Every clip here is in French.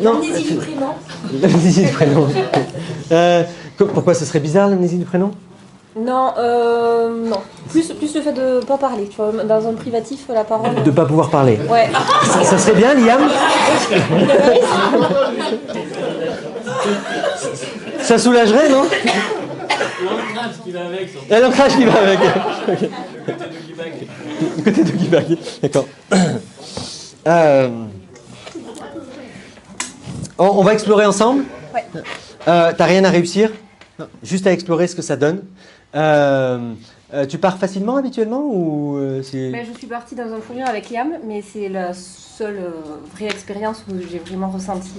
Non. L'amnésie du prénom. L'amnésie du prénom. Pourquoi ce serait bizarre l'amnésie du prénom? Non, non. Plus le fait de pas parler, tu vois. Dans un privatif, la parole. De pas pouvoir parler. Ouais. Ça serait bien, Liam? Ça soulagerait, non? L'ancrage qui va avec. Et l'ancrage qui va avec. Okay. Côté doggy bag. D'accord. On va explorer ensemble. Ouais. T'as rien à réussir? Non. Juste à explorer ce que ça donne. Tu pars facilement habituellement ou c'est... Ben, je suis partie dans un fou rire avec Liam, mais c'est la seule vraie expérience où j'ai vraiment ressenti.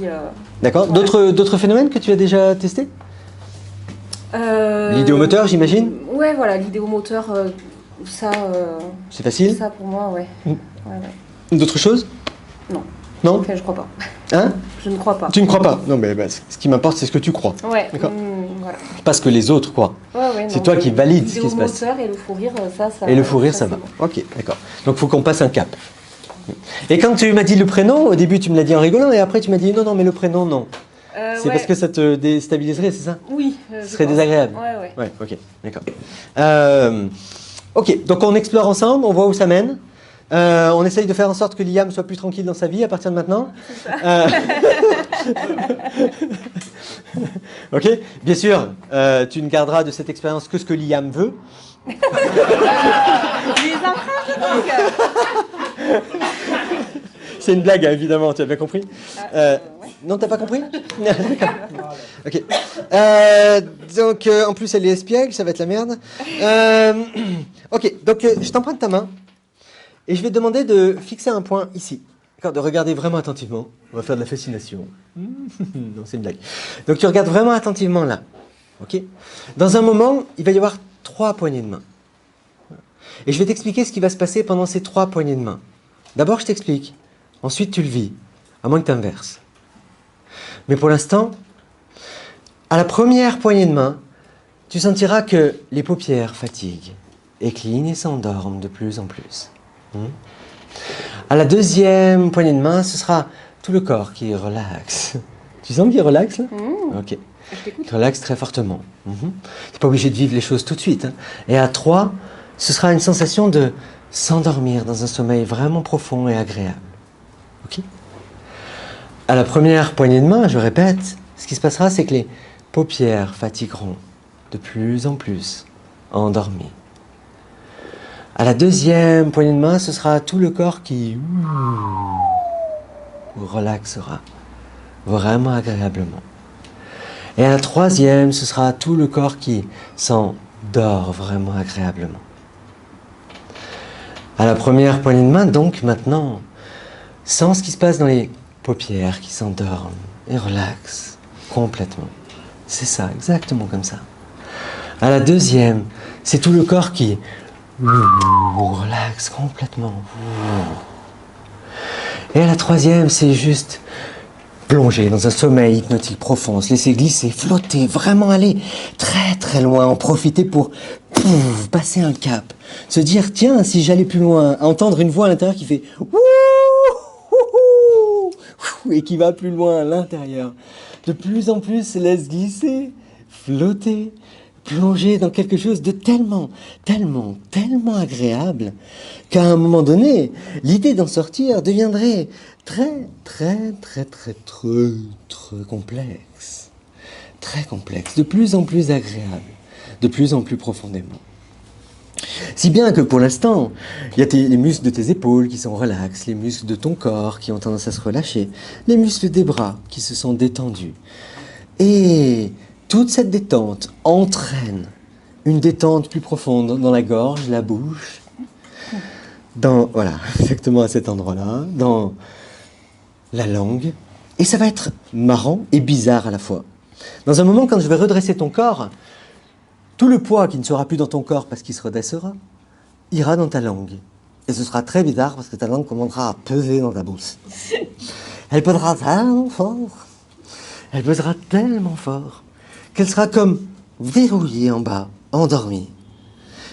D'accord. D'autres phénomènes que tu as déjà testés? L'idéomoteur, j'imagine? Ouais, voilà, l'idéomoteur, ça. C'est facile? Ça pour moi, ouais. Mm. Ouais. D'autres choses? Non. Non? Enfin, je crois pas. Hein? Je ne crois pas. Tu ne crois pas? Non, mais ce qui m'importe, c'est ce que tu crois. Ouais. D'accord. Voilà. Pas ce que les autres croient. Ouais, C'est toi qui valide ce qui se passe. L'idéomoteur et le fou rire, ça. Et le fou rire, ça va. Bon. Ok, d'accord. Donc, il faut qu'on passe un cap. Et quand tu m'as dit le prénom, au début, tu me l'as dit en rigolant, et après, tu m'as dit non, mais le prénom, non. C'est ouais. parce que ça te déstabiliserait, c'est ça? Oui. Ce serait désagréable. Ouais. Ouais, ok, d'accord. Ok, donc on explore ensemble, on voit où ça mène. On essaye de faire en sorte que Liam soit plus tranquille dans sa vie à partir de maintenant. Ok, bien sûr, tu ne garderas de cette expérience que ce que Liam veut. Les enfants, donc. C'est une blague, hein, évidemment, tu as bien compris. Ouais. Non, t'as pas compris? Ok. Donc, en plus, elle est espiègle, ça va être la merde. Ok, donc je t'emprunte ta main et je vais te demander de fixer un point ici. D'accord, de regarder vraiment attentivement. On va faire de la fascination. Non, c'est une blague. Donc, tu regardes vraiment attentivement là. Ok. Dans un moment, il va y avoir 3 poignées de main. Et je vais t'expliquer ce qui va se passer pendant ces 3 poignées de main. D'abord, je t'explique. Ensuite, tu le vis. À moins que tu inverses. Mais pour l'instant, à la première poignée de main, tu sentiras que les paupières fatiguent et clignent et s'endorment de plus en plus. À la deuxième poignée de main, ce sera tout le corps qui relaxe. Tu sens qu'il relaxe là? Ok. Tu relaxes très fortement. Tu n'es pas obligé de vivre les choses tout de suite. Hein. Et à 3, ce sera une sensation de s'endormir dans un sommeil vraiment profond et agréable. Ok? À la première poignée de main, je répète, ce qui se passera, c'est que les paupières fatigueront de plus en plus, endormies. À la deuxième poignée de main, ce sera tout le corps qui relaxera vraiment agréablement. Et à la troisième, ce sera tout le corps qui s'endort vraiment agréablement. À la première poignée de main, donc maintenant, sens ce qui se passe dans les paupières qui s'endorment et relaxent complètement. C'est ça, exactement comme ça. À la deuxième, c'est tout le corps qui relaxe complètement. Et à la troisième, c'est juste plonger dans un sommeil hypnotique profond, se laisser glisser, flotter, vraiment aller très très loin, en profiter pour passer un cap. Se dire, tiens, si j'allais plus loin, entendre une voix à l'intérieur qui fait et qui va plus loin à l'intérieur. De plus en plus, se laisse glisser, flotter, plonger dans quelque chose de tellement agréable qu'à un moment donné, l'idée d'en sortir deviendrait très complexe. Très complexe, de plus en plus agréable, de plus en plus profondément. Si bien que pour l'instant, il y a les muscles de tes épaules qui sont relax, les muscles de ton corps qui ont tendance à se relâcher, les muscles des bras qui se sont détendus. Et toute cette détente entraîne une détente plus profonde dans la gorge, la bouche, voilà, exactement à cet endroit-là, dans la langue. Et ça va être marrant et bizarre à la fois. Dans un moment, quand je vais redresser ton corps, tout le poids qui ne sera plus dans ton corps parce qu'il se redressera, ira dans ta langue. Et ce sera très bizarre parce que ta langue commencera à peser dans ta bouche. Elle pesera tellement fort, qu'elle sera comme verrouillée en bas, endormie.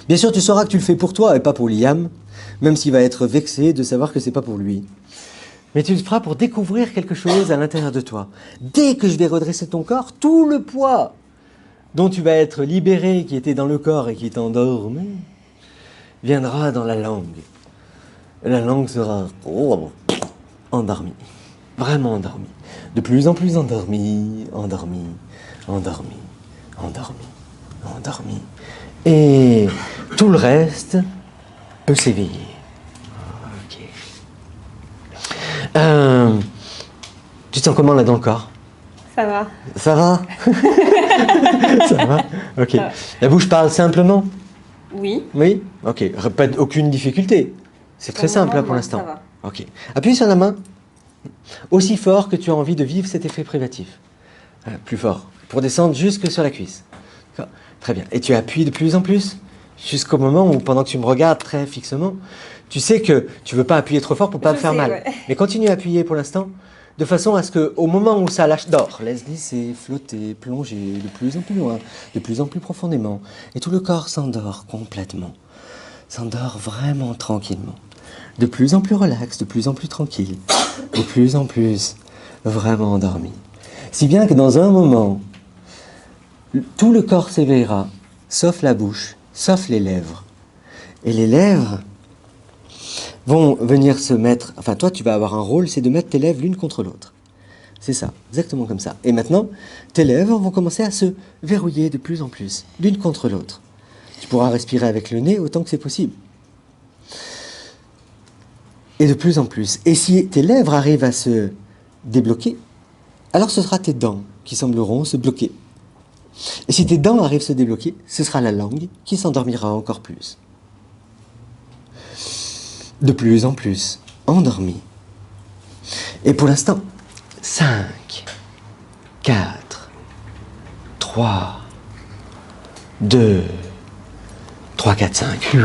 Bien sûr, tu sauras que tu le fais pour toi et pas pour Liam, même s'il va être vexé de savoir que c'est pas pour lui. mais tu le feras pour découvrir quelque chose à l'intérieur de toi. Dès que je vais redresser ton corps, tout le poids dont tu vas être libéré, qui était dans le corps et qui t'endormait, viendra dans la langue. La langue sera endormie, vraiment endormie. De plus en plus endormie, endormie, endormie, endormie, endormie. Et tout le reste peut s'éveiller. Ok. Tu te sens comment là dans le corps? Ça va. Ça va? Ça va? Ok. Ça va. La bouche parle simplement? Oui. Oui? Ok. Pas aucune difficulté. C'est très simple là pour l'instant. Ça va. Ok. Appuie sur la main aussi fort que tu as envie de vivre cet effet privatif. Plus fort. Pour descendre jusque sur la cuisse. D'accord. Très bien. Et tu appuies de plus en plus jusqu'au moment où, pendant que tu me regardes très fixement, tu sais que tu ne veux pas appuyer trop fort pour ne pas me faire mal. Ouais. Mais continue à appuyer pour l'instant, de façon à ce qu'au moment où ça lâche, dors, laisse glisser, flotter, plonger de plus en plus loin, de plus en plus profondément. Et tout le corps s'endort complètement. S'endort vraiment tranquillement. De plus en plus relax, de plus en plus tranquille, de plus en plus vraiment endormi. Si bien que dans un moment, tout le corps s'éveillera, sauf la bouche, sauf les lèvres. Et les lèvres vont venir se mettre... Enfin, toi, tu vas avoir un rôle, c'est de mettre tes lèvres l'une contre l'autre. C'est ça, exactement comme ça. Et maintenant, tes lèvres vont commencer à se verrouiller de plus en plus, l'une contre l'autre. Tu pourras respirer avec le nez autant que c'est possible. Et de plus en plus. Et si tes lèvres arrivent à se débloquer, alors ce sera tes dents qui sembleront se bloquer. Et si tes dents arrivent à se débloquer, ce sera la langue qui s'endormira encore plus. De plus en plus endormi. Et pour l'instant, 5, 4, 3, 2, 3, 4, 5.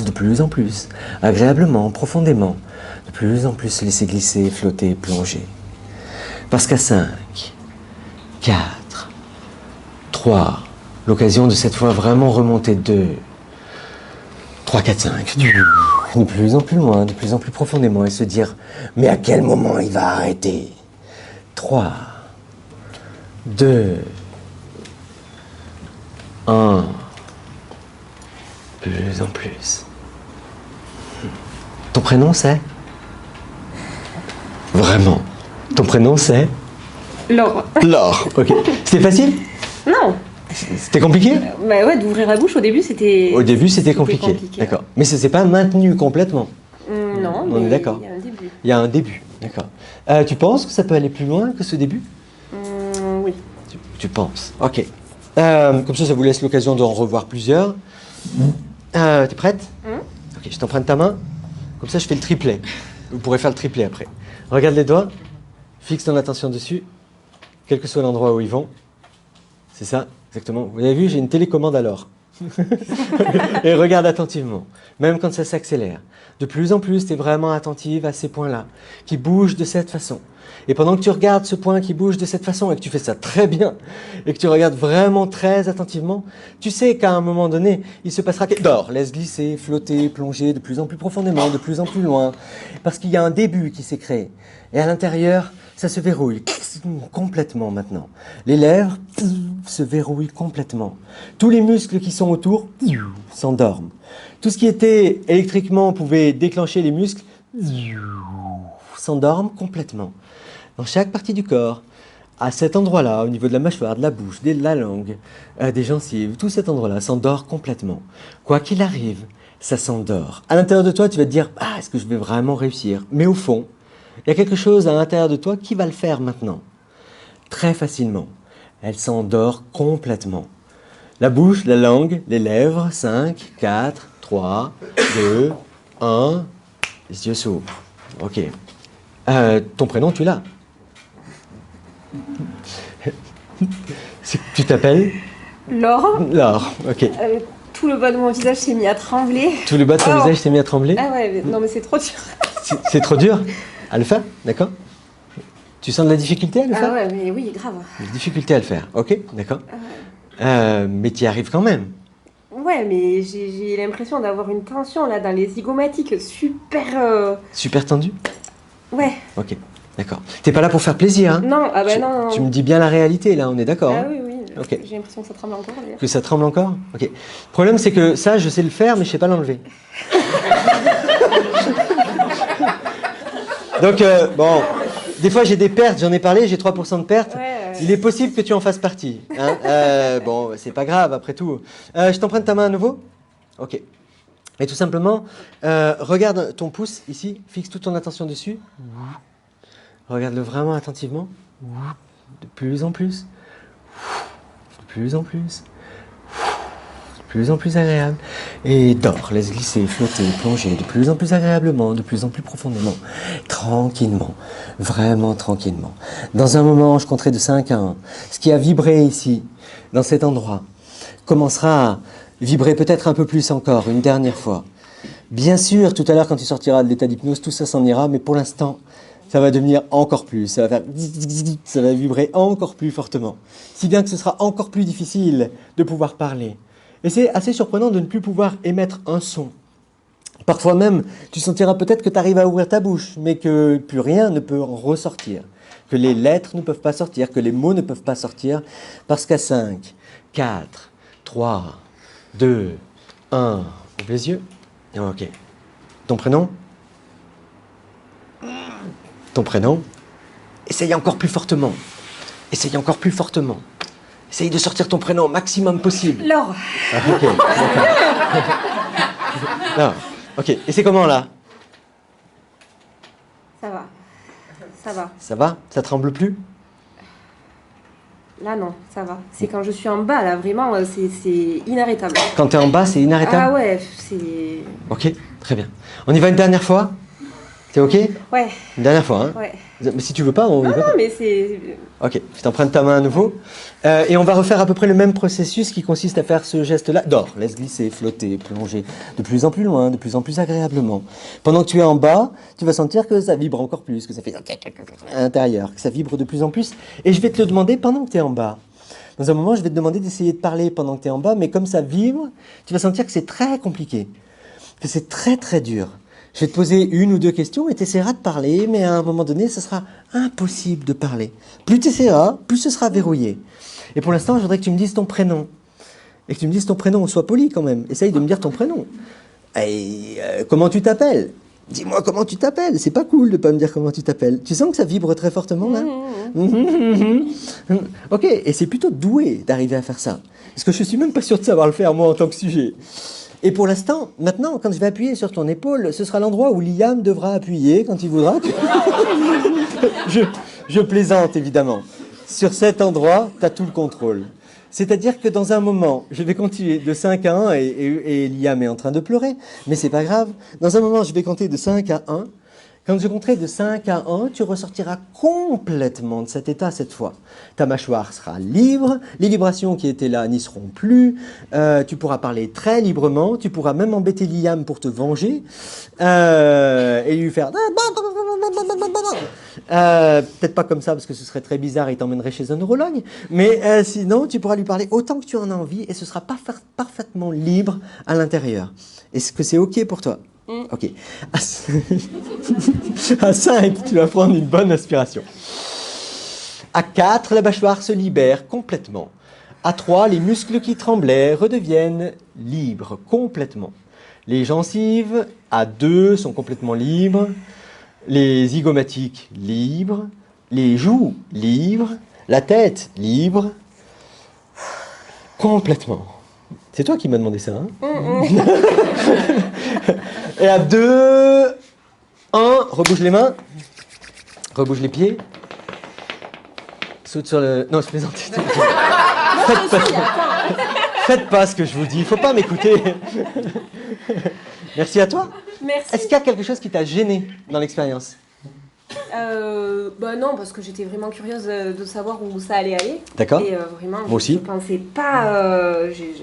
De plus en plus, agréablement, profondément. De plus en plus se laisser glisser, flotter, plonger. Parce qu'à 5, 4, 3, l'occasion de cette fois vraiment remonter 2, 3, 4, 5. De plus en plus loin, de plus en plus profondément et se dire, mais à quel moment il va arrêter? 3, 2, 1. Plus en plus. Ton prénom c'est? Vraiment. Ton prénom c'est? Laure. Laure. Ok. C'était facile? Non. C'était compliqué? Bah ouais, d'ouvrir la bouche au début c'était. Au début c'était compliqué. D'accord. Mais ça s'est pas maintenu complètement. Non, On est mais d'accord. il y a un début. Il y a un début. D'accord. Tu penses que ça peut aller plus loin que ce début? Oui. Tu penses. Ok. Comme ça vous laisse l'occasion d'en revoir plusieurs. T'es prête? Ok, je t'emprunte ta main. Comme ça, je fais le triplet. Vous pourrez faire le triplet après. Regarde les doigts. Fixe ton attention dessus. Quel que soit l'endroit où ils vont. C'est ça, exactement. Vous avez vu, j'ai une télécommande alors. Et regarde attentivement. Même quand ça s'accélère. De plus en plus, tu es vraiment attentive à ces points-là, qui bougent de cette façon. Et pendant que tu regardes ce point qui bouge de cette façon et que tu fais ça très bien, et que tu regardes vraiment très attentivement, tu sais qu'à un moment donné, il se passera quelque chose. Dors, laisse glisser, flotter, plonger de plus en plus profondément, de plus en plus loin, parce qu'il y a un début qui s'est créé. Et à l'intérieur, ça se verrouille complètement maintenant. Les lèvres se verrouillent complètement. Tous les muscles qui sont autour s'endorment. Tout ce qui était électriquement pouvait déclencher les muscles s'endorment complètement. Dans chaque partie du corps, à cet endroit-là, au niveau de la mâchoire, de la bouche, de la langue, des gencives, tout cet endroit-là s'endort complètement. Quoi qu'il arrive, ça s'endort. À l'intérieur de toi, tu vas te dire, ah, est-ce que je vais vraiment réussir? Mais au fond, il y a quelque chose à l'intérieur de toi qui va le faire maintenant. Très facilement. Elle s'endort complètement. La bouche, la langue, les lèvres, 5, 4, 3, 2, 1, les yeux s'ouvrent. Ok. Ton prénom, tu l'as. Tu t'appelles? Laure. Laure, ok. Tout le bas de mon visage s'est mis à trembler. Tout le bas de ton visage s'est mis à trembler? Ah ouais, non mais c'est trop dur. C'est trop dur à le faire, d'accord? Tu sens de la difficulté à le faire? Ah ouais, mais oui, grave. Une difficulté à le faire, ok, d'accord. Mais tu y arrives quand même. Ouais, Ouais, mais j'ai l'impression d'avoir une tension là dans les zygomatiques super. Super tendu? Ouais. Ok, d'accord. T'es pas là pour faire plaisir, hein? Non, ah bah non. Tu me dis bien la réalité, là, on est d'accord? Ah Hein? oui, oui. Ok. J'ai l'impression que ça tremble encore. D'ailleurs. Que ça tremble encore? Ok. Le problème, c'est que ça, je sais le faire, mais je sais pas l'enlever. Donc, bon, des fois, j'ai des pertes, j'en ai parlé, j'ai 3% de pertes. Ouais, Il est possible que tu en fasses partie. Hein. Bon, c'est pas grave, après tout. Je t'emprunte ta main à nouveau? Ok. Et tout simplement, regarde ton pouce ici, fixe toute ton attention dessus. Regarde-le vraiment attentivement. De plus en plus. De plus en plus. De plus en plus agréable. Et dors, laisse glisser, flotter, plonger de plus en plus agréablement, de plus en plus profondément. Tranquillement. Vraiment tranquillement. Dans un moment, je compterai de 5 à 1. Ce qui a vibré ici, dans cet endroit, commencera à vibrer peut-être un peu plus encore, une dernière fois. Bien sûr, tout à l'heure, quand tu sortiras de l'état d'hypnose, tout ça s'en ira, mais pour l'instant, ça va devenir encore plus, ça va faire ça va vibrer encore plus fortement. Si bien que ce sera encore plus difficile de pouvoir parler. Et c'est assez surprenant de ne plus pouvoir émettre un son. Parfois même, tu sentiras peut-être que tu arrives à ouvrir ta bouche, mais que plus rien ne peut en ressortir. Que les lettres ne peuvent pas sortir, que les mots ne peuvent pas sortir, parce qu'à 5, 4, 3, 2, 1, ouvre les yeux. Ok. Ton prénom? Ton prénom? Essaye encore plus fortement. Essaye encore plus fortement. Essaye de sortir ton prénom au maximum possible. Laure. Ah, ok. Non. Ok. Et c'est comment là? Ça va. Ça va. Ça va? Ça tremble plus? Là, non, ça va. C'est quand je suis en bas, là, vraiment, c'est inarrêtable. Quand t'es en bas, c'est inarrêtable? Ah ouais, c'est... Ok, très bien. On y va une dernière fois? T'es ok? Ouais, Une dernière fois, hein? ouais. Mais si tu veux pas, on y va Non, pas. mais c'est... Ok, je t'emprunte ta main à nouveau. Et on va refaire à peu près le même processus qui consiste à faire ce geste-là. Dors, laisse glisser, flotter, plonger de plus en plus loin, de plus en plus agréablement. Pendant que tu es en bas, tu vas sentir que ça vibre encore plus, que ça fait à l'intérieur, que ça vibre de plus en plus. Et je vais te le demander pendant que tu es en bas. Dans un moment, je vais te demander d'essayer de parler pendant que tu es en bas, mais comme ça vibre, tu vas sentir que c'est très compliqué, que c'est très très dur. Je vais te poser une ou deux questions et tu essaieras de parler, mais à un moment donné, ce sera impossible de parler. Plus tu essaieras, plus ce sera verrouillé. Et pour l'instant, je voudrais que tu me dises ton prénom. Et que tu me dises ton prénom, sois poli quand même. Essaye de me dire ton prénom. Et comment tu t'appelles? Dis-moi comment tu t'appelles. C'est pas cool de pas me dire comment tu t'appelles. Tu sens que ça vibre très fortement là? Ok, et c'est plutôt doué d'arriver à faire ça. Parce que je suis même pas sûr de savoir le faire moi en tant que sujet. Et pour l'instant, maintenant, quand je vais appuyer sur ton épaule, ce sera l'endroit où Liam devra appuyer quand il voudra. Je plaisante, évidemment. Sur cet endroit, tu as tout le contrôle. C'est-à-dire que dans un moment, je vais continuer de 5 à 1 et Liam est en train de pleurer, mais c'est pas grave. Dans un moment, je vais compter de 5 à 1. Quand je compterai de 5 à 1, tu ressortiras complètement de cet état cette fois. Ta mâchoire sera libre, les vibrations qui étaient là n'y seront plus, tu pourras parler très librement, tu pourras même embêter Liam pour te venger et lui faire... peut-être pas comme ça parce que ce serait très bizarre et il t'emmènerait chez un neurologue, mais sinon tu pourras lui parler autant que tu en as envie et ce sera parfaitement libre à l'intérieur. Est-ce que c'est ok pour toi? Ok. À 5, tu vas prendre une bonne inspiration. À 4, la mâchoire se libère complètement. À 3, les muscles qui tremblaient redeviennent libres complètement. Les gencives, à 2, sont complètement libres. Les zygomatiques, libres. Les joues, libres. La tête, libre. Complètement. C'est toi qui m'as demandé ça, hein? Et à 2, 1, rebouge les mains, rebouge les pieds, saute sur le... Non, je plaisante. Faites pas ce que je vous dis, il faut pas m'écouter. Merci à toi. Merci. Est-ce qu'il y a quelque chose qui t'a gêné dans l'expérience? Bah non, parce que j'étais vraiment curieuse de savoir où ça allait aller. D'accord. Et vraiment, Moi aussi. Je pensais pas... j'ai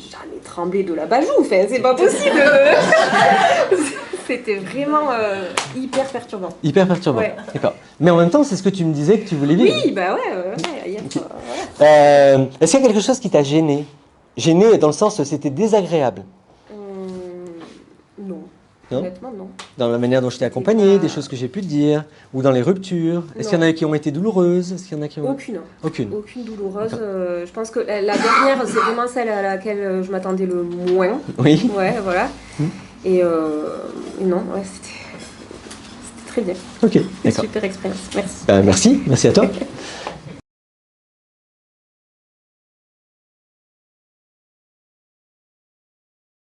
jamais tremblé de la bajoue, enfin, c'est pas possible. C'était vraiment hyper perturbant. Hyper perturbant, Ouais. D'accord. Mais en même temps, c'est ce que tu me disais que tu voulais vivre. Oui, bah ouais, hier, Est-ce qu'il y a quelque chose qui t'a gêné Gêné dans le sens c'était désagréable. Non. Non. Honnêtement, non. Dans la manière dont je t'ai C'était accompagné, pas- des choses que j'ai pu te dire, ou dans les ruptures. Est-ce qu'il y en a qui ont été douloureuses? Est-ce qu'il y en a qui ont... Aucune. Aucune. Aucune douloureuse. D'accord. Je pense que la dernière, c'est vraiment celle à laquelle je m'attendais le moins. Oui. Ouais, voilà. Et non, ouais, c'était très bien. Ok, d'accord. Super expérience. Merci. Merci à toi.